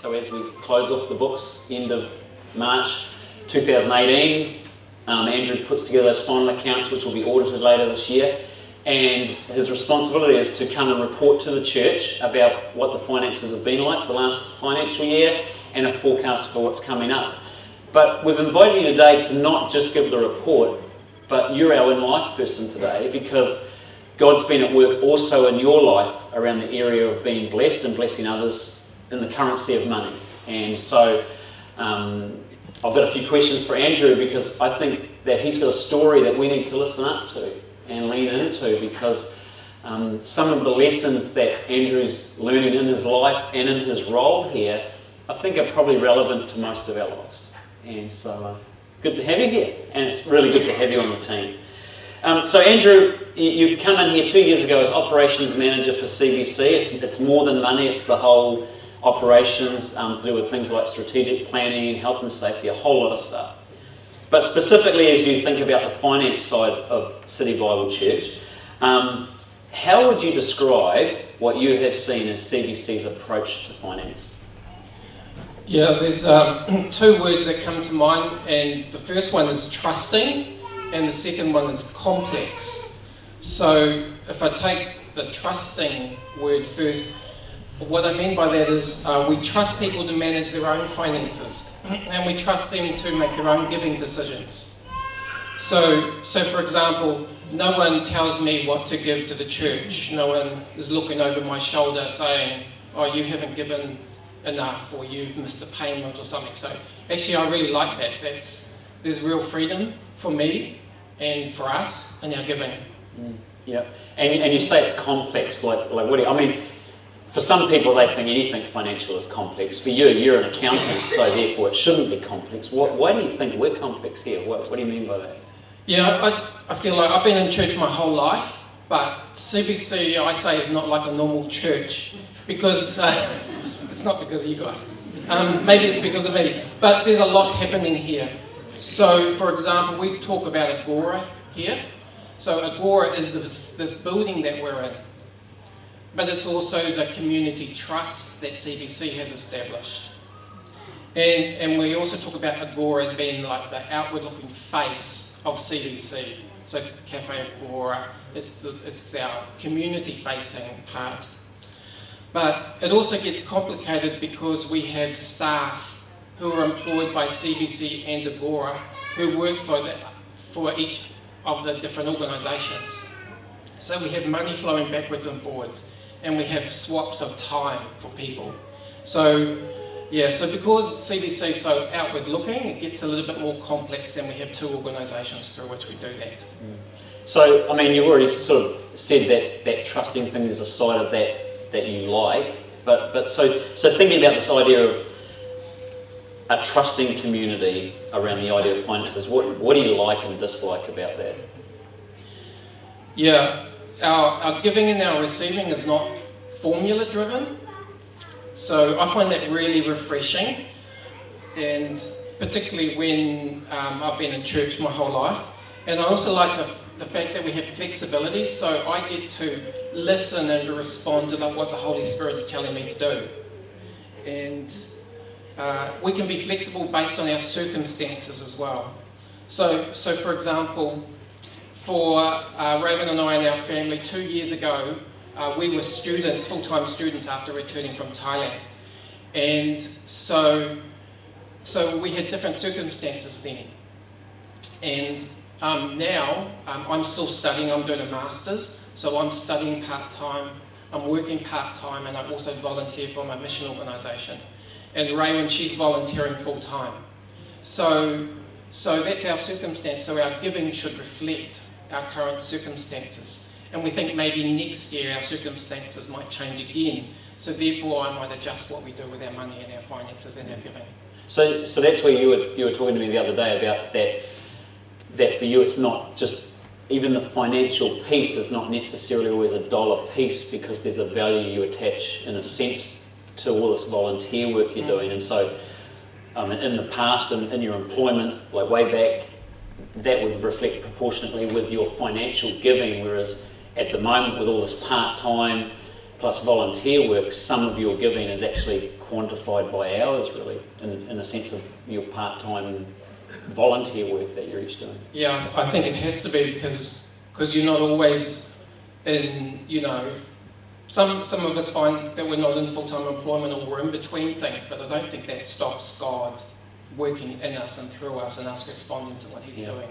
So as we close off the books, end of March 2018, Andrew puts together those final accounts which will be audited later this year, and his responsibility is to come and report to the church about what the finances have been like the last financial year and a forecast for what's coming up. But we've invited you today to not just give the report, but you're our in-life person today, because God's been at work also in your life around the area of being blessed and blessing others in the currency of money. And so I've got a few questions for Andrew, because I think that he's got a story that we need to listen up to and lean into, because some of the lessons that Andrew's learning in his life and in his role here, I think are probably relevant to most of our lives. And so good to have you here, and it's really good to have you on the team. So Andrew, you've come in here 2 years ago as operations manager for CBC. It's more than money, it's the whole operations to do with things like strategic planning, health and safety, a whole lot of stuff. But specifically as you think about the finance side of City Bible Church, how would you describe what you have seen as CBC's approach to finance? Yeah, there's two words that come to mind, and the first one is trusting, and the second one is complex. So if I take the trusting word first, what I mean by that is we trust people to manage their own finances, and we trust them to make their own giving decisions. So for example, no one tells me what to give to the church. No one is looking over my shoulder saying, oh, you haven't given enough, or you've missed a payment or something. So actually I really like that. There's real freedom for me and for us in our giving. Yeah, and you say it's complex, like what do you, I mean, for some people they think anything financial is complex. For you, you're an accountant, so therefore it shouldn't be complex. Why do you think we're complex here? What do you mean by that? Yeah, I feel like I've been in church my whole life, but CBC, I say, is not like a normal church, because it's not because of you guys. Maybe it's because of me. But there's a lot happening here. So, for example, we talk about Agora here. So Agora is this building that we're in. But it's also the community trust that CBC has established. And we also talk about Agora as being like the outward-looking face of CBC. So Cafe Agora, it's our community-facing part. But it also gets complicated because we have staff who are employed by CBC and Agora who work for each of the different organisations. So we have money flowing backwards and forwards, and we have swaps of time for people. So because CBC is so outward looking, it gets a little bit more complex, and we have two organisations through which we do that. So, I mean, you've already sort of said that trusting thing is a side of that you like, but so thinking about this idea of a trusting community around the idea of finances, what do you like and dislike about that? Yeah, our giving and our receiving is not formula driven, so I find that really refreshing, and particularly when I've been in church my whole life. And I also like the fact that we have flexibility, so I get to listen and respond to what the Holy Spirit is telling me to do. And we can be flexible based on our circumstances as well. So for example, for Raymond and I and our family, 2 years ago, we were students, full-time students after returning from Thailand. And so we had different circumstances then. And now, I'm still studying, I'm doing a master's, so I'm studying part-time, I'm working part-time, and I also volunteer for my mission organisation. And Raywin, she's volunteering full-time. So that's our circumstance, so our giving should reflect our current circumstances. And we think maybe next year our circumstances might change again, so therefore I might adjust what we do with our money and our finances and our giving. So that's where you were talking to me the other day about that for you it's not just, even the financial piece is not necessarily always a dollar piece, because there's a value you attach in a sense to all this volunteer work you're doing. And so in the past and in your employment, like way back, that would reflect proportionately with your financial giving, whereas at the moment with all this part-time plus volunteer work, some of your giving is actually quantified by hours, really, in a sense of your part-time volunteer work that you're each doing. Yeah, I think it has to be because you're not always in, some of us find that we're not in full-time employment or we're in between things, but I don't think that stops God working in us and through us and us responding to what He's doing.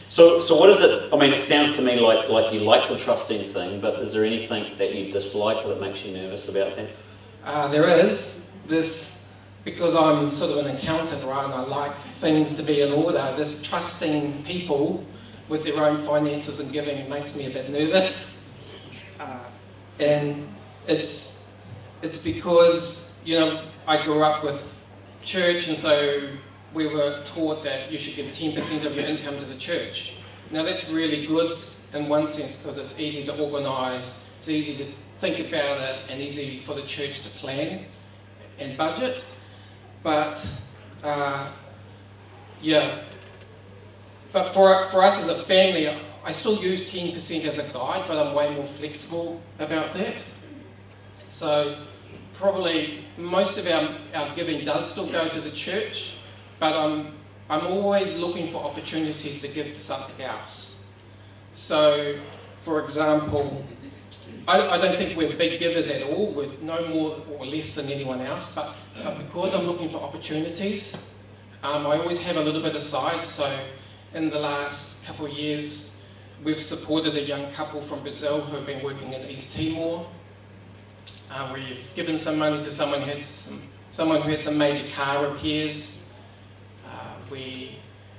So what is it? I mean, it sounds to me like you like the trusting thing, but is there anything that you dislike or that makes you nervous about that? There is this, because I'm sort of an accountant, right, and I like things to be in order. This trusting people with their own finances and giving makes me a bit nervous, and it's because I grew up with church, and so we were taught that you should give 10% of your income to the church. Now that's really good in one sense because it's easy to organise, it's easy to think about it, and easy for the church to plan and budget. But but for us as a family, I still use 10% as a guide, but I'm way more flexible about that. So probably most of our giving does still go to the church, but I'm always looking for opportunities to give to something else. So, for example, I don't think we're big givers at all. We're no more or less than anyone else, but because I'm looking for opportunities, I always have a little bit aside. So in the last couple of years, we've supported a young couple from Brazil who have been working in East Timor. We've given some money to someone who had some major car repairs.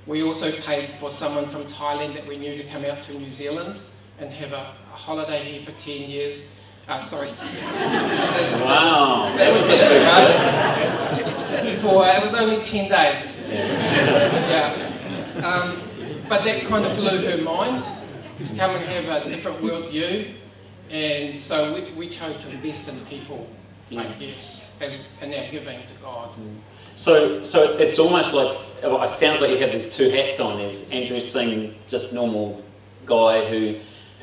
We also paid for someone from Thailand that we knew to come out to New Zealand and have a holiday here for 10 years. Sorry. Wow, that was a big it was only 10 days. Yeah. But that kind of blew her mind to come and have a different worldview. And so we chose to invest in people, I guess, in our giving to God. So it's almost like, it sounds like you have these two hats on. There's Andrew Singh, just normal guy who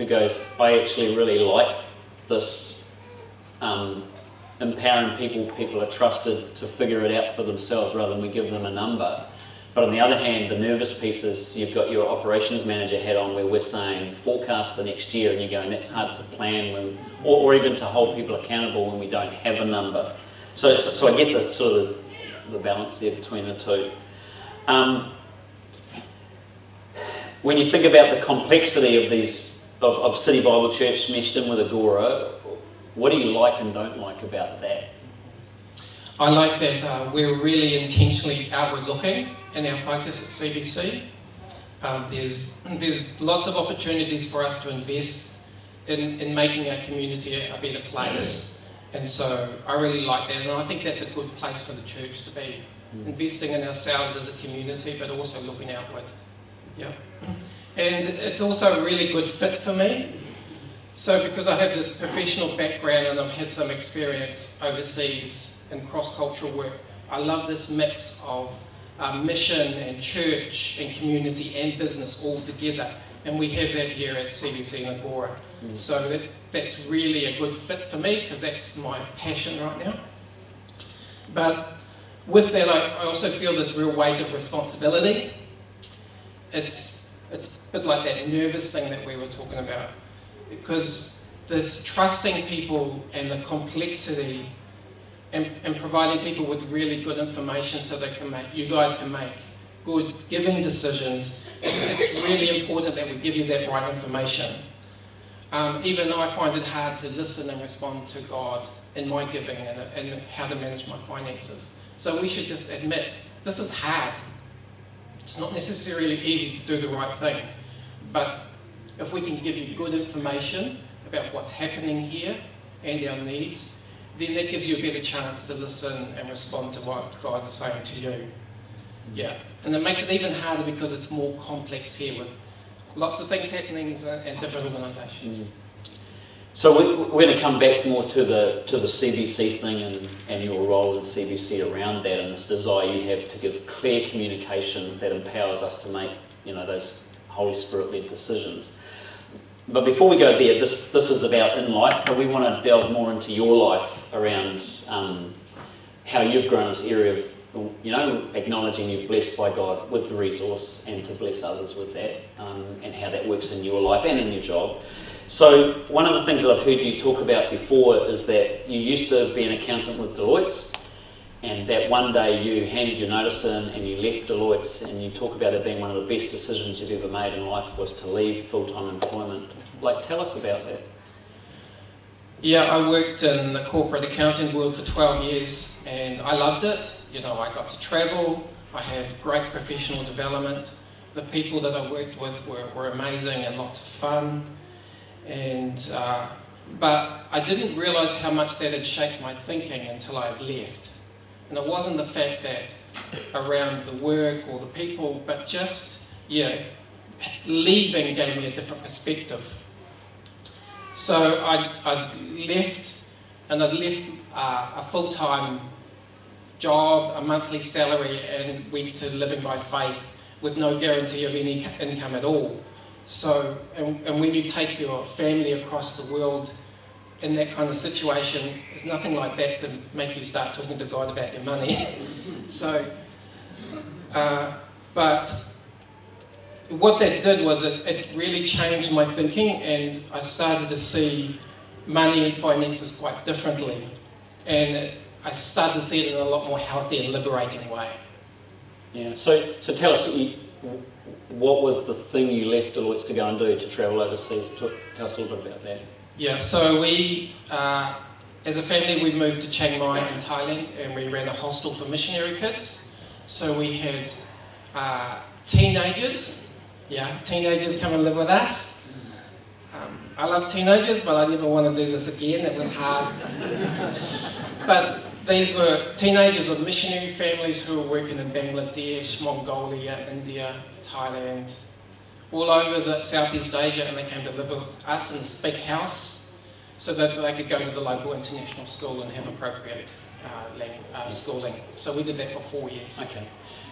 goes, I actually really like this empowering people are trusted to figure it out for themselves rather than we give them a number. But on the other hand, the nervous piece is you've got your operations manager hat on where we're saying forecast the next year and you're going, that's hard to plan or even to hold people accountable when we don't have a number. So I get the sort of the balance there between the two. When you think about the complexity of these of City Bible Church meshed in with Agora, what do you like and don't like about that? I like that we're really intentionally outward looking in our focus at CBC. There's lots of opportunities for us to invest in making our community a better place. And so I really like that, and I think that's a good place for the church to be, investing in ourselves as a community, but also looking outward. Yeah. And it's also a really good fit for me. So because I have this professional background and I've had some experience overseas in cross-cultural work, I love this mix of mission and church and community and business all together. And we have that here at CBC and Agora. So that's really a good fit for me because that's my passion right now. But with that, I also feel this real weight of responsibility. It's a bit like that nervous thing that we were talking about, because this trusting people and the complexity and providing people with really good information so you guys can make good giving decisions. It's really important that we give you that right information. Even I find it hard to listen and respond to God in my giving and how to manage my finances. So we should just admit, this is hard. It's not necessarily easy to do the right thing. But if we can give you good information about what's happening here and our needs, then that gives you a better chance to listen and respond to what God is saying to you. Yeah, and it makes it even harder because it's more complex here with lots of things happening in different organisations. So we're going to come back more to the CBC thing and your role in CBC around that and this desire you have to give clear communication that empowers us to make those Holy Spirit-led decisions. but before we go there, this is about in life, so we want to delve more into your life around how you've grown this area of, acknowledging you're blessed by God with the resource and to bless others with that, and how that works in your life and in your job. So one of the things that I've heard you talk about before is that you used to be an accountant with Deloitte's, and that one day you handed your notice in and you left Deloitte's, and you talk about it being one of the best decisions you've ever made in life was to leave full-time employment. Tell us about that. Yeah, I worked in the corporate accounting world for 12 years and I loved it. I got to travel, I had great professional development. The people that I worked with were amazing and lots of fun. But I didn't realise how much that had shaped my thinking until I had left. And it wasn't the fact that around the work or the people, but just, leaving gave me a different perspective. So I left, and I left a full-time job, a monthly salary, and went to living by faith with no guarantee of any income at all. So, and when you take your family across the world in that kind of situation, there's nothing like that to make you start talking to God about your money. But what that did was it really changed my thinking, and I started to see money and finances quite differently. And I started to see it in a lot more healthy and liberating way. Yeah, so tell us, what was the thing you left Deloitte's to go and do, to travel overseas? Tell us a little bit about that. Yeah, so we, as a family, we moved to Chiang Mai in Thailand, and we ran a hostel for missionary kids. So we had teenagers come and live with us. I love teenagers, but I never want to do this again. It was hard. But these were teenagers of missionary families who were working in Bangladesh, Mongolia, India, Thailand, all over the Southeast Asia, and they came to live with us in this big house so that they could go to the local international school and have appropriate schooling. So we did that for 4 years. Okay.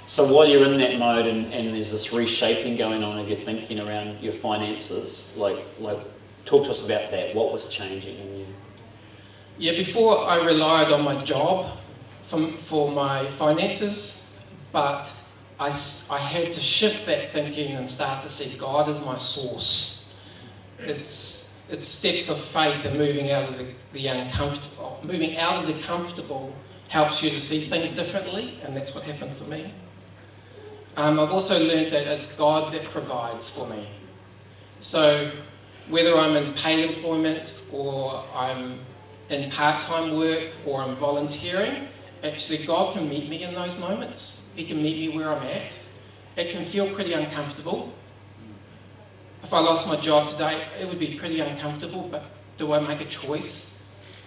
So while you're in that mode and there's this reshaping going on of your thinking around your finances, talk to us about that. What was changing in you? Yeah, before I relied on my job for my finances, but I had to shift that thinking and start to see God as my source. It's steps of faith and moving out of the uncomfortable. Moving out of the comfortable helps you to see things differently, and that's what happened for me. I've also learned that it's God that provides for me. So whether I'm in paid employment or I'm in part-time work or I'm volunteering, actually God can meet me in those moments. He can meet me where I'm at. It can feel pretty uncomfortable. If I lost my job today, it would be pretty uncomfortable, but do I make a choice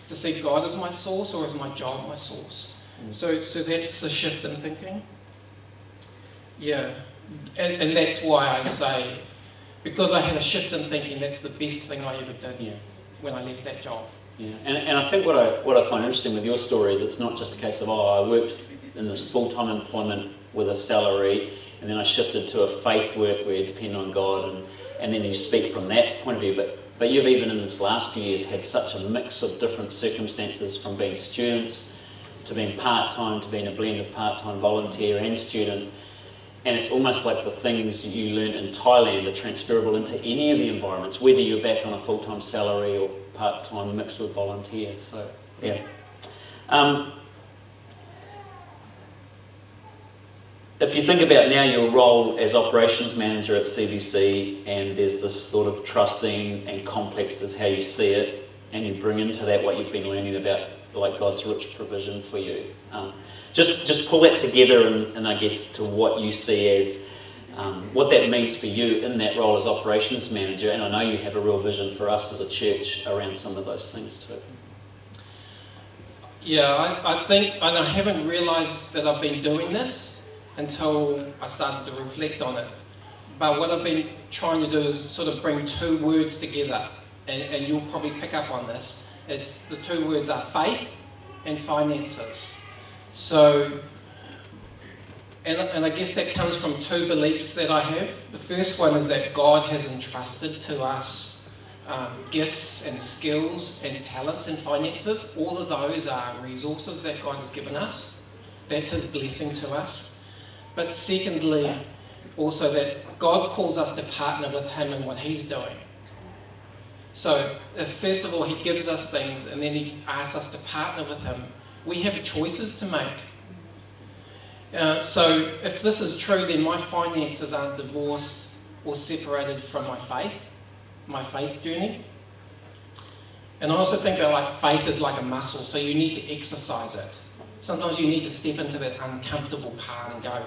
to see God as my source, or is my job my source? So that's the shift in thinking. Yeah, and that's why I say, because I had a shift in thinking, that's the best thing I ever did when I left that job. Yeah, and I think what I find interesting with your story is it's not just a case of, I worked in this full-time employment with a salary, and then I shifted to a faith work where you depend on God, and then you speak from that point of view. But you've even in this last few years had such a mix of different circumstances, from being students to being part-time to being a blend of part-time volunteer and student. And it's almost like the things you learned in Thailand are transferable into any of the environments, whether you're back on a full-time salary or part-time mixed with volunteer. So, yeah. If you think about now your role as operations manager at CBC, and there's this sort of trusting and complex is how you see it, and you bring into that what you've been learning about God's rich provision for you. Just pull that together and I guess to what you see as what that means for you in that role as operations manager. And I know you have a real vision for us as a church around some of those things too. Yeah, I think, and I haven't realised that I've been doing this until I started to reflect on it. But what I've been trying to do is sort of bring two words together, and you'll probably pick up on this. It's the two words are faith and finances. So, and I guess that comes from two beliefs that I have. The first one is that God has entrusted to us gifts and skills and talents and finances. All of those are resources that God has given us. That's His blessing to us. But secondly, also that God calls us to partner with Him in what He's doing. So if first of all He gives us things and then He asks us to partner with Him, we have choices to make. So if this is true, then my finances aren't divorced or separated from my faith journey. And I also think that like faith is like a muscle, so you need to exercise it. Sometimes you need to step into that uncomfortable part and go,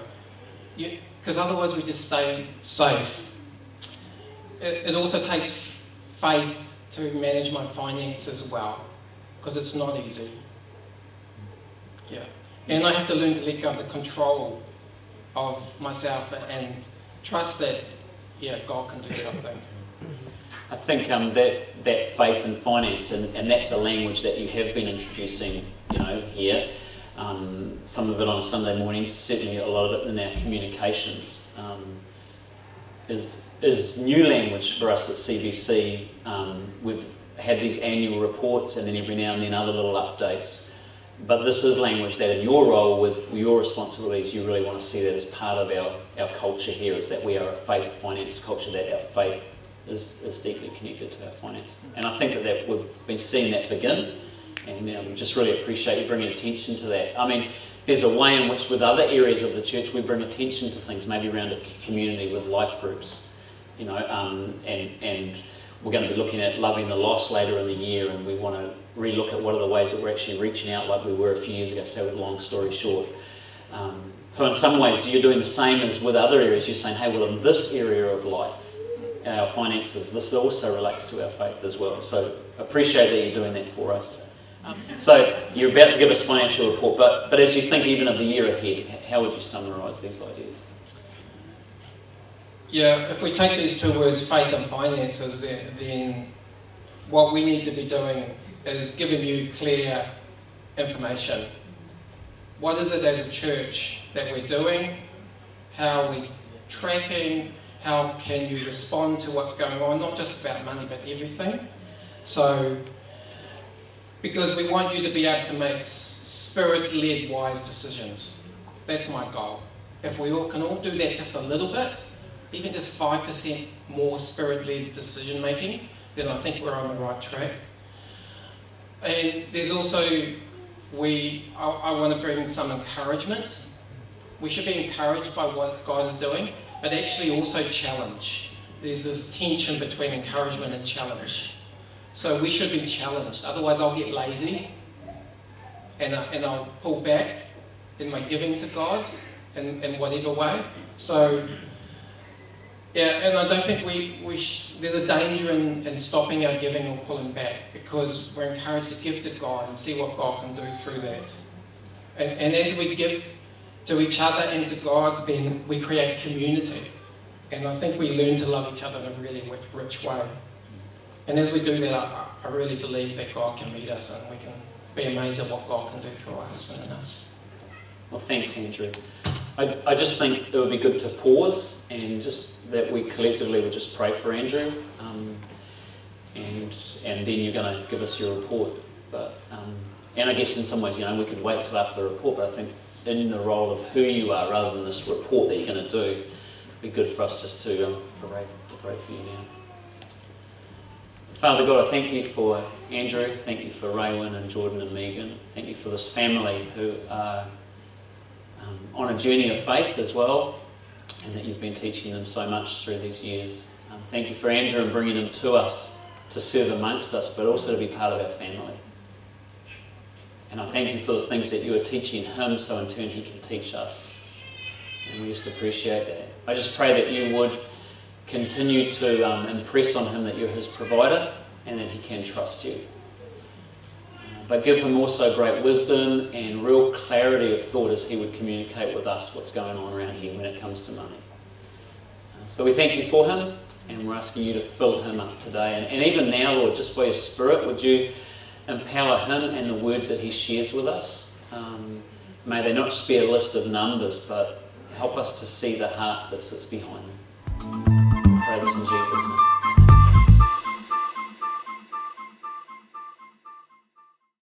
because otherwise we just stay safe. It also takes faith to manage my finances well, because it's not easy. Yeah. And I have to learn to let go of the control of myself and trust that, God can do something. I think that faith and finance, and that's a language that you have been introducing, here. Some of it on Sunday mornings, certainly a lot of it in our communications, is new language for us at CBC. We've had these annual reports and then every now and then other little updates. But this is language that in your role with your responsibilities, you really want to see that as part of our culture here, is that we are a faith finance culture, that our faith is deeply connected to our finance. And I think that we've been seeing that begin, and we just really appreciate you bringing attention to that. I mean, there's a way in which with other areas of the church we bring attention to things, maybe around a community with life groups, and we're going to be looking at loving the lost later in the year, and we want to relook at what are the ways that we're actually reaching out like we were a few years ago, so with long story short. So in some ways you're doing the same as with other areas. You're saying, hey, well, in this area of life, our finances, this also relates to our faith as well. So appreciate that you're doing that for us. So you're about to give us a financial report, but as you think even of the year ahead, how would you summarise these ideas? Yeah, if we take these two words, faith and finances, then what we need to be doing is giving you clear information. What is it as a church that we're doing? How are we tracking? How can you respond to what's going on? Not just about money, but everything. So, because we want you to be able to make spirit-led wise decisions. That's my goal. If we all can all do that just a little bit, even just 5% more spirit-led decision making, then I think we're on the right track. And there's also, I want to bring some encouragement. We should be encouraged by what God is doing, but actually also challenge. There's this tension between encouragement and challenge. So we should be challenged, otherwise I'll get lazy and I'll pull back in my giving to God in whatever way. So, yeah, and I don't think there's a danger in stopping our giving or pulling back, because we're encouraged to give to God and see what God can do through that. And as we give to each other and to God, then we create community. And I think we learn to love each other in a really rich way. And as we do that, I really believe that God can meet us and we can be amazed at what God can do through us and in us. Well, thanks, Andrew. I just think it would be good to pause and just that we collectively would just pray for Andrew, and then you're going to give us your report. But and I guess in some ways, we could wait till after the report. But I think in the role of who you are, rather than this report that you're going to do, it'd be good for us just to pray for you now. Father God, I thank you for Andrew. Thank you for Raywin and Jordan and Megan. Thank you for this family who are on a journey of faith as well, and that you've been teaching them so much through these years. Thank you for Andrew and bringing him to us to serve amongst us, but also to be part of our family. And I thank you for the things that you are teaching him, so in turn he can teach us. And we just appreciate that. I just pray that you would continue to impress on him that you're his provider and that he can trust you. But give him also great wisdom and real clarity of thought as he would communicate with us what's going on around here when it comes to money. So we thank you for him, and we're asking you to fill him up today. And even now, Lord, just by your Spirit, would you empower him and the words that he shares with us? May they not just be a list of numbers, but help us to see the heart that sits behind them. I pray this in Jesus' name.